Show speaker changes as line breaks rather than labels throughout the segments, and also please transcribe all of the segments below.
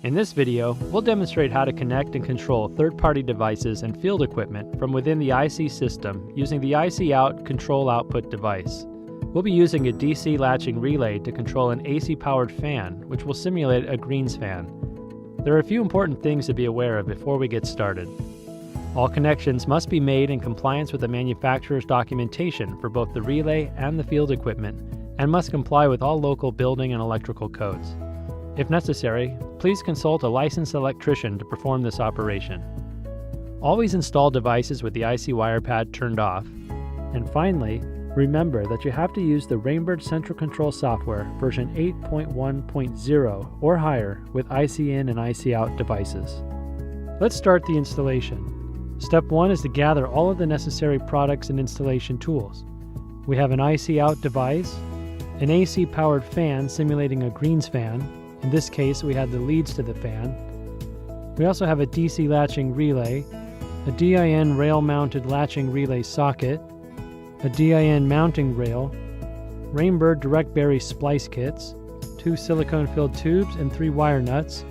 In this video, we'll demonstrate how to connect and control third-party devices and field equipment from within the IC system using the IC Out Control Output device. We'll be using a DC latching relay to control an AC-powered fan, which will simulate a greens fan. There are a few important things to be aware of before we get started. All connections must be made in compliance with the manufacturer's documentation for both the relay and the field equipment, and must comply with all local building and electrical codes. If necessary, please consult a licensed electrician to perform this operation. Always install devices with the IC wire pad turned off. And finally, remember that you have to use the Rainbird Central Control software version 8.1.0 or higher with IC in and IC out devices. Let's start the installation. Step 1 is to gather all of the necessary products and installation tools. We have an IC out device, an AC powered fan simulating a greens fan. In this case, we had the leads to the fan. We also have a DC latching relay, a DIN rail-mounted latching relay socket, a DIN mounting rail, Rainbird direct berry splice kits, 2 silicone-filled tubes and 3 wire nuts,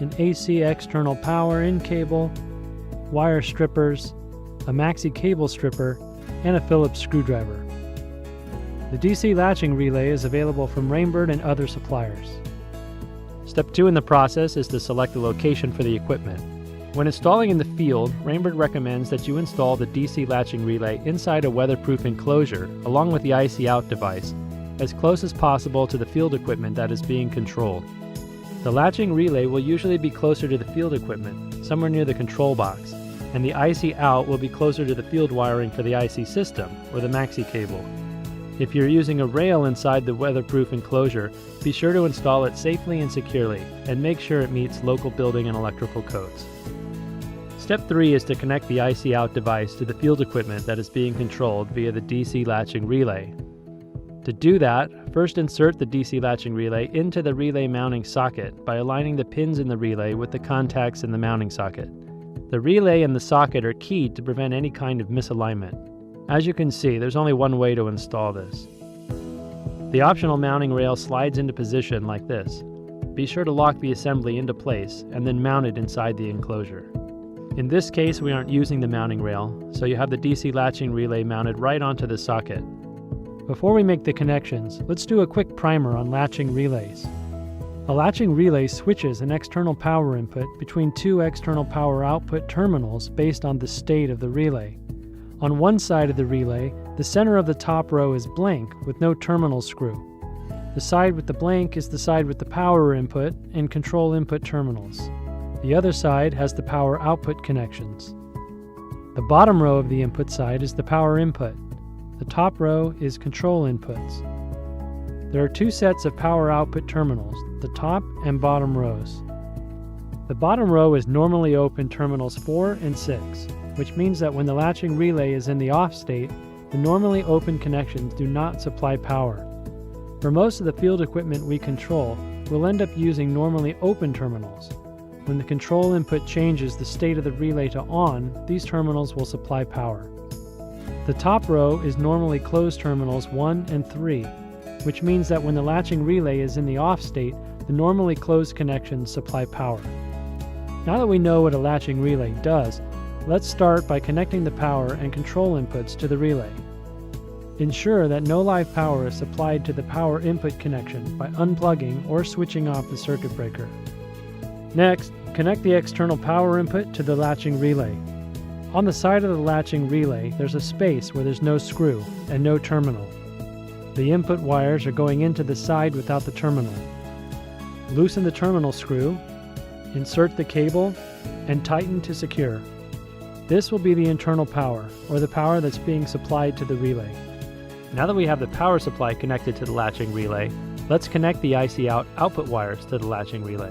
an AC external power in cable, wire strippers, a maxi cable stripper, and a Phillips screwdriver. The DC latching relay is available from Rainbird and other suppliers. Step 2 in the process is to select the location for the equipment. When installing in the field, Rainbird recommends that you install the DC latching relay inside a weatherproof enclosure along with the IC Out device, as close as possible to the field equipment that is being controlled. The latching relay will usually be closer to the field equipment, somewhere near the control box, and the IC Out will be closer to the field wiring for the IC system, or the maxi cable. If you're using a rail inside the weatherproof enclosure, be sure to install it safely and securely, and make sure it meets local building and electrical codes. Step 3 is to connect the IC Out device to the field equipment that is being controlled via the DC latching relay. To do that, first insert the DC latching relay into the relay mounting socket by aligning the pins in the relay with the contacts in the mounting socket. The relay and the socket are keyed to prevent any kind of misalignment. As you can see, there's only one way to install this. The optional mounting rail slides into position like this. Be sure to lock the assembly into place and then mount it inside the enclosure. In this case, we aren't using the mounting rail, so you have the DC latching relay mounted right onto the socket. Before we make the connections, let's do a quick primer on latching relays. A latching relay switches an external power input between 2 external power output terminals based on the state of the relay. On one side of the relay, the center of the top row is blank with no terminal screw. The side with the blank is the side with the power input and control input terminals. The other side has the power output connections. The bottom row of the input side is the power input. The top row is control inputs. There are 2 sets of power output terminals, the top and bottom rows. The bottom row is normally open terminals 4 and 6. Which means that when the latching relay is in the off state, the normally open connections do not supply power. For most of the field equipment we control, we'll end up using normally open terminals. When the control input changes the state of the relay to on, these terminals will supply power. The top row is normally closed terminals 1 and 3, which means that when the latching relay is in the off state, the normally closed connections supply power. Now that we know what a latching relay does, let's start by connecting the power and control inputs to the relay. Ensure that no live power is supplied to the power input connection by unplugging or switching off the circuit breaker. Next, connect the external power input to the latching relay. On the side of the latching relay, there's a space where there's no screw and no terminal. The input wires are going into the side without the terminal. Loosen the terminal screw, insert the cable, and tighten to secure. This will be the internal power, or the power that's being supplied to the relay. Now that we have the power supply connected to the latching relay, let's connect the IC Out output wires to the latching relay.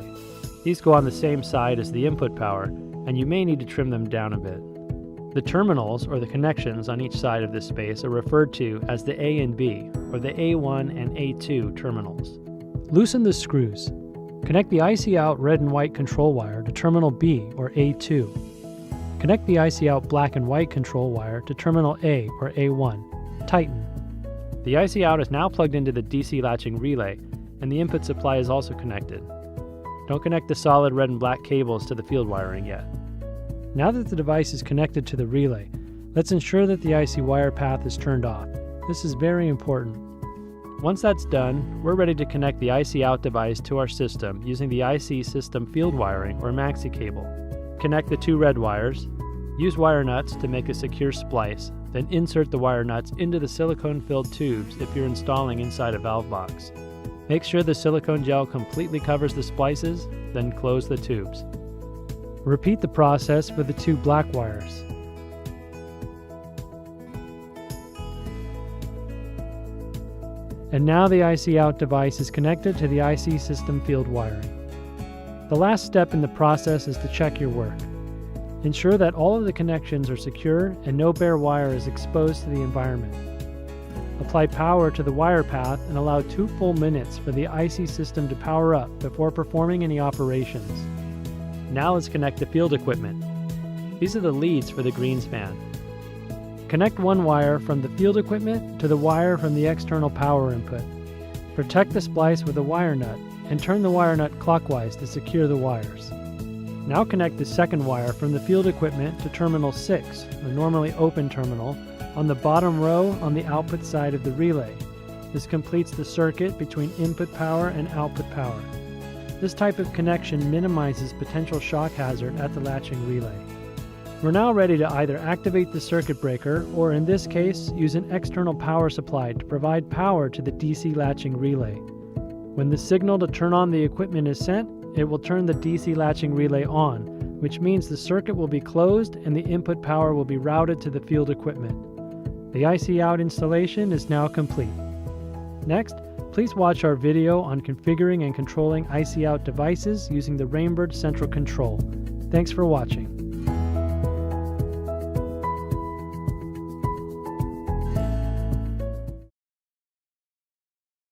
These go on the same side as the input power, and you may need to trim them down a bit. The terminals, or the connections on each side of this space, are referred to as the A and B, or the A1 and A2 terminals. Loosen the screws. Connect the IC Out red and white control wire to terminal B, or A2. Connect the IC Out black and white control wire to terminal A, or A1. Tighten. The IC Out is now plugged into the DC latching relay, and the input supply is also connected. Don't connect the solid red and black cables to the field wiring yet. Now that the device is connected to the relay, let's ensure that the IC wire path is turned off. This is very important. Once that's done, we're ready to connect the IC out device to our system using the IC system field wiring or maxi cable. Connect the 2 red wires, use wire nuts to make a secure splice, then insert the wire nuts into the silicone-filled tubes if you're installing inside a valve box. Make sure the silicone gel completely covers the splices, then close the tubes. Repeat the process for the 2 black wires. And now the IC out device is connected to the IC system field wiring. The last step in the process is to check your work. Ensure that all of the connections are secure and no bare wire is exposed to the environment. Apply power to the wire path and allow 2 full minutes for the IC system to power up before performing any operations. Now let's connect the field equipment. These are the leads for the greens fan. Connect one wire from the field equipment to the wire from the external power input. Protect the splice with a wire nut and turn the wire nut clockwise to secure the wires. Now connect the second wire from the field equipment to terminal 6, the normally open terminal, on the bottom row on the output side of the relay. This completes the circuit between input power and output power. This type of connection minimizes potential shock hazard at the latching relay. We're now ready to either activate the circuit breaker or, in this case, use an external power supply to provide power to the DC latching relay. When the signal to turn on the equipment is sent, it will turn the DC latching relay on, which means the circuit will be closed and the input power will be routed to the field equipment. The IC out installation is now complete. Next, please watch our video on configuring and controlling IC out devices using the Rainbird Central Control. Thanks for watching.